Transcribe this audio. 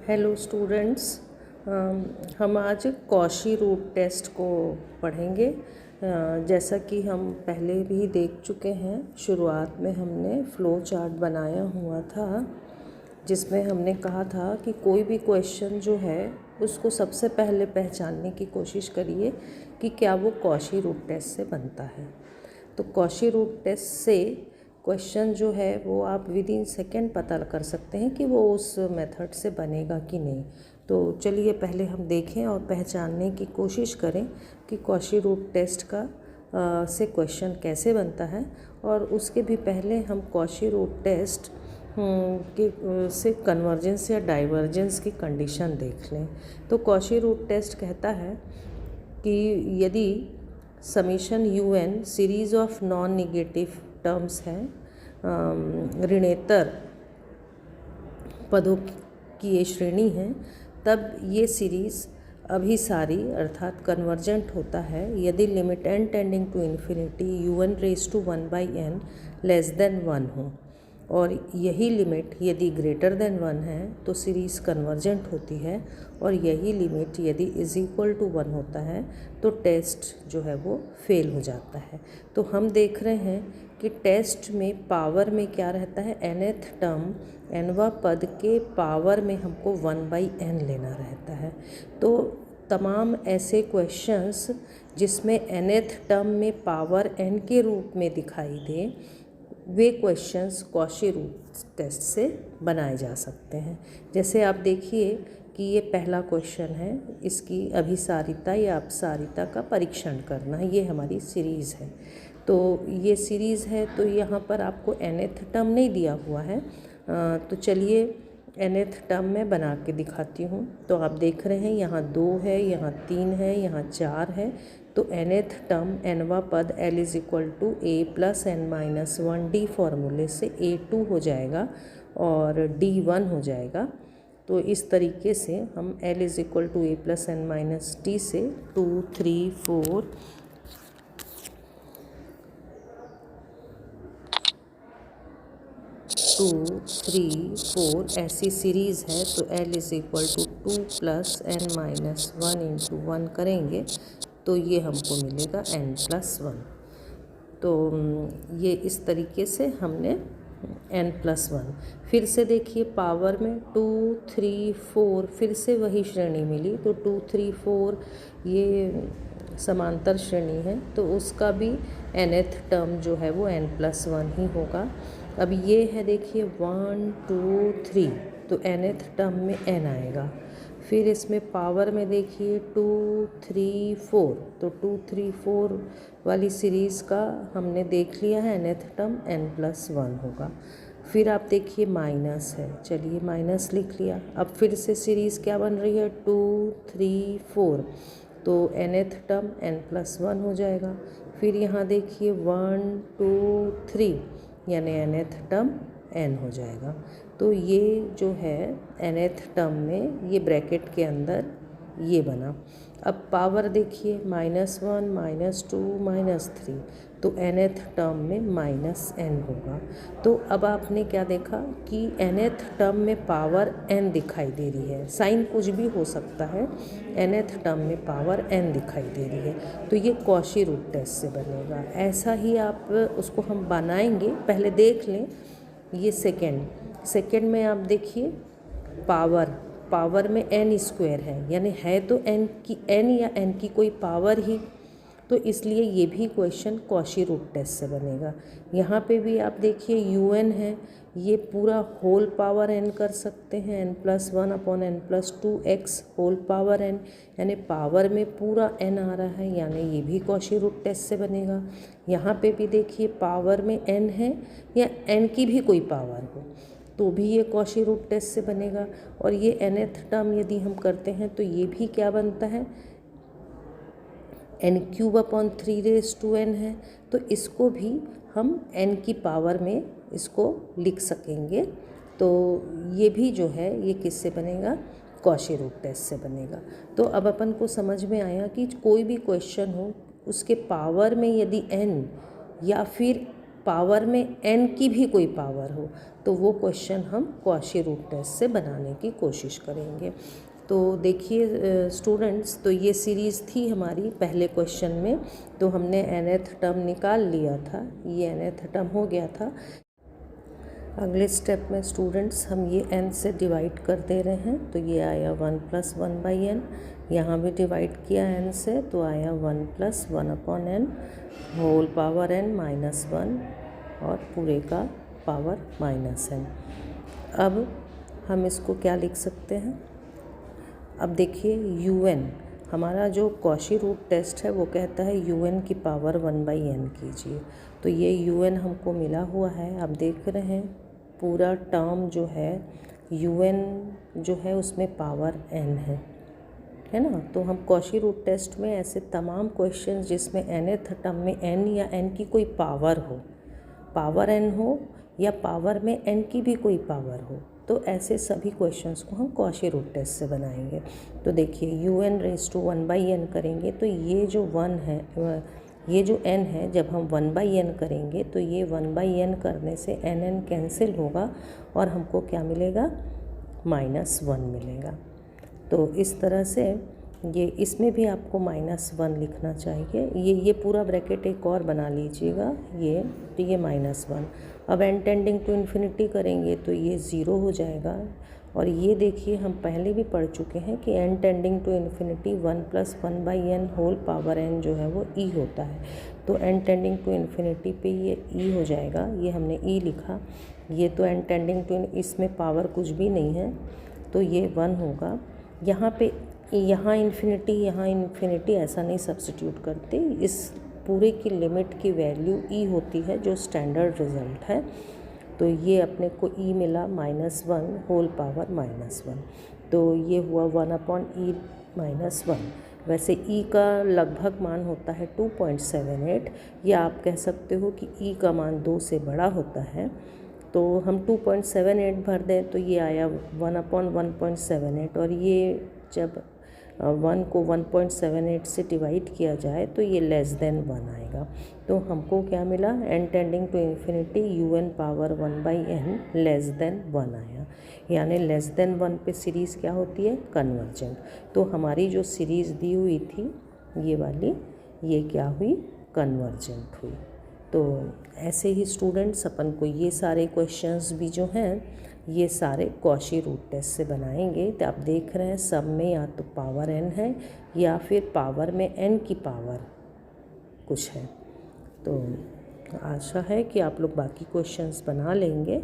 Hello students, हम आज Cauchy root test को पढ़ेंगे। जैसा कि हम पहले भी देख चुके हैं, शुरुआत में हमने फ्लो चार्ट बनाया हुआ था जिसमें हमने कहा था कि कोई भी क्वेश्चन जो है उसको सबसे पहले पहचानने की कोशिश करिए कि क्या वो कॉशी रूट टेस्ट से बनता है। तो कॉशी रूट टेस्ट से क्वेश्चन जो है वो आप विद इन सेकेंड पता कर सकते हैं कि वो उस मेथड से बनेगा कि नहीं। तो चलिए पहले हम देखें और पहचानने की कोशिश करें कि कॉशी रूट टेस्ट का से क्वेश्चन कैसे बनता है। और उसके भी पहले हम कॉशी रूट टेस्ट के से कन्वर्जेंस या डाइवर्जेंस की कंडीशन देख लें। तो कॉशी रूट टेस्ट कहता है कि यदि summation UN series of non negative terms हैं, ऋणेतर पदों की ये श्रेणी है, तब ये सीरीज़ अभिसारी अर्थात कन्वर्जेंट होता है यदि limit n tending to infinity UN⁴1/n less than 1 हो। और यही लिमिट यदि ग्रेटर देन 1 है तो सीरीज़ कन्वर्जेंट होती है, और यही लिमिट यदि इज इक्वल टू 1 होता है तो टेस्ट जो है वो फेल हो जाता है। तो हम देख रहे हैं कि टेस्ट में पावर में क्या रहता है, nth टर्म nवा पद के पावर में हमको 1/n लेना रहता है। तो तमाम ऐसे क्वेश्चंस जिसमें nth टर्म में पावर n के रूप में दिखाई दे, वे क्वेश्चंस कॉशी रूट टेस्ट से बनाए जा सकते हैं। जैसे आप देखिए कि ये पहला क्वेश्चन है, इसकी अभिसारिता या अपसारिता का परीक्षण करना, ये हमारी सीरीज़ है। तो ये सीरीज़ है तो यहाँ पर आपको nth टर्म नहीं दिया हुआ है, तो चलिए nth टर्म में बना के दिखाती हूँ। तो आप देख रहे हैं यहाँ 2 है, यहाँ 3 है, यहाँ 4 है। तो nth टर्म nवा पद L = a + n - 1d फॉर्मूले से a2 हो जाएगा और d1 हो जाएगा। तो इस तरीके से हम L = a + n - d से 2, 3, 4 2, 3, 4 ऐसी सीरीज़ है। तो L = 2 + n - 1 × 1 करेंगे तो ये हमको मिलेगा n+1। तो ये इस तरीके से हमने n+1। फिर से देखिए पावर में 2, 3, 4 फिर से वही श्रेणी मिली, तो 2, 3, 4 ये समांतर श्रेणी है, तो उसका भी nth टर्म जो है वो n+1 ही होगा। अब ये है देखिए 1, 2, 3, तो nth टर्म में n आएगा। फिर इसमें पावर में देखिए 2, 3, 4, तो 2, 3, 4 वाली सीरीज़ का हमने देख लिया है, nth टर्म n+1 होगा। फिर आप देखिए माइनस है, चलिए माइनस लिख लिया। अब फिर से सीरीज़ क्या बन रही है, 2, 3, 4, तो nth टर्म n+1 हो जाएगा। फिर यहाँ देखिए 1, 2, 3, यानी nth टर्म n हो जाएगा। तो ये जो है nth टर्म में ये ब्रैकेट के अंदर ये बना। अब पावर देखिए -1, -2, -3, तो nth टर्म में -n होगा। तो अब आपने क्या देखा कि nth टर्म में पावर n दिखाई दे रही है, साइन कुछ भी हो सकता है, nth टर्म में पावर n दिखाई दे रही है, तो ये कॉशी रूट टेस्ट से बनेगा। ऐसा ही आप उसको हम बनाएंगे, पहले देख लें। ये सेकेंड में आप देखिए पावर में n² है, यानी है तो n या n की कोई पावर ही, तो इसलिए ये भी क्वेश्चन कॉशी रूट टेस्ट से बनेगा। यहाँ पे भी आप देखिए UN है, ये पूरा होल पावर n कर सकते हैं, n+1/n+2x होल पावर n, यानी पावर में पूरा n आ रहा है, यानी ये भी कॉशी रूट टेस्ट से बनेगा। यहाँ पे भी देखिए पावर में n है या n की भी कोई पावर हो तो भी ये कॉशी रूट टेस्ट से बनेगा। और ये nth टर्म यदि हम करते हैं तो ये भी क्या बनता है, n³/3n है, तो इसको भी हम n की पावर में इसको लिख सकेंगे। तो ये भी जो है ये किससे बनेगा, कॉशी रूट टेस्ट से बनेगा। तो अब अपन को समझ में आया कि कोई भी क्वेश्चन हो उसके पावर में यदि n या फिर पावर में n की भी कोई पावर हो, तो वो क्वेश्चन हम कॉची रूट टेस्ट से बनाने की कोशिश करेंगे। तो देखिए स्टूडेंट्स, तो ये सीरीज़ थी हमारी पहले क्वेश्चन में, तो हमने nth टर्म निकाल लिया था, ये nth टर्म हो गया था। अगले स्टेप में स्टूडेंट्स हम ये n से डिवाइड कर दे रहे हैं, तो ये आया 1 + 1/n, यहाँ भी डिवाइड किया n से, तो आया 1 + 1/n होल पावर n -1 और पूरे का पावर -n। अब हम इसको क्या लिख सकते हैं? अब देखिए un, हमारा जो कॉची रूट टेस्ट है वो कहता है un की पावर 1/n कीजिए, तो ये un हमको मिला हुआ है। आप देख रहे हैं पूरा टर्म जो है un जो है उसमें पावर n है ना। तो हम कॉची रूट टेस्ट में ऐसे तमाम क्वेश्चन जिसमें nth टर्म में n या n की कोई पावर हो, पावर n हो या पावर में n की भी कोई पावर हो, तो ऐसे सभी क्वेश्चंस को हम कॉची रूट टेस्ट से बनाएंगे। तो देखिए un⁻1/n करेंगे तो ये जो 1 है, ये जो n है, जब हम 1/n करेंगे तो ये 1/n करने से n कैंसिल होगा और हमको क्या मिलेगा? -1 मिलेगा। तो इस तरह से ये इसमें भी आपको -1 लिखना चाहिए। ये पूरा ब्रैकेट एक और बना लीजिएगा, ये तो ये -1। अब n टेंडिंग टू इन्फिनिटी करेंगे तो ये 0 हो जाएगा। और ये देखिए हम पहले भी पढ़ चुके हैं कि n tending to infinity 1 + 1/n whole power n जो है वो e होता है। तो n टेंडिंग टू इन्फिनिटी पे ये e हो जाएगा, ये हमने e लिखा। ये तो n टेंडिंग टू, इसमें पावर कुछ भी नहीं है, तो ये 1 होगा। यहाँ पे यहाँ इन्फिनिटी ऐसा नहीं सब्स्टिट्यूट करते, इस पूरे की लिमिट की वैल्यू e होती है जो स्टैंडर्ड रिज़ल्ट है। तो ये अपने को e मिला -1 होल पावर -1, तो ये हुआ 1/e -1। वैसे e का लगभग मान होता है 2.78, या आप कह सकते हो कि e का मान 2 से बड़ा होता है। तो हम 2.78 भर दें तो ये आया 1/1.78, और ये जब 1 को 1.78 से डिवाइड किया जाए तो ये <1 आएगा। तो हमको क्या मिला? n tending to infinity un power 1/n <1 आया, यानी <1 पे सीरीज़ क्या होती है? कन्वर्जेंट। तो हमारी जो सीरीज़ दी हुई थी ये वाली, ये क्या हुई? कन्वर्जेंट हुई। तो ऐसे ही स्टूडेंट्स अपन को ये सारे क्वेश्चंस भी जो हैं ये सारे कॉची रूट टेस्ट से बनाएंगे। तो आप देख रहे हैं सब में या तो पावर n है या फिर पावर में n की पावर कुछ है। तो आशा है कि आप लोग बाकी क्वेश्चंस बना लेंगे।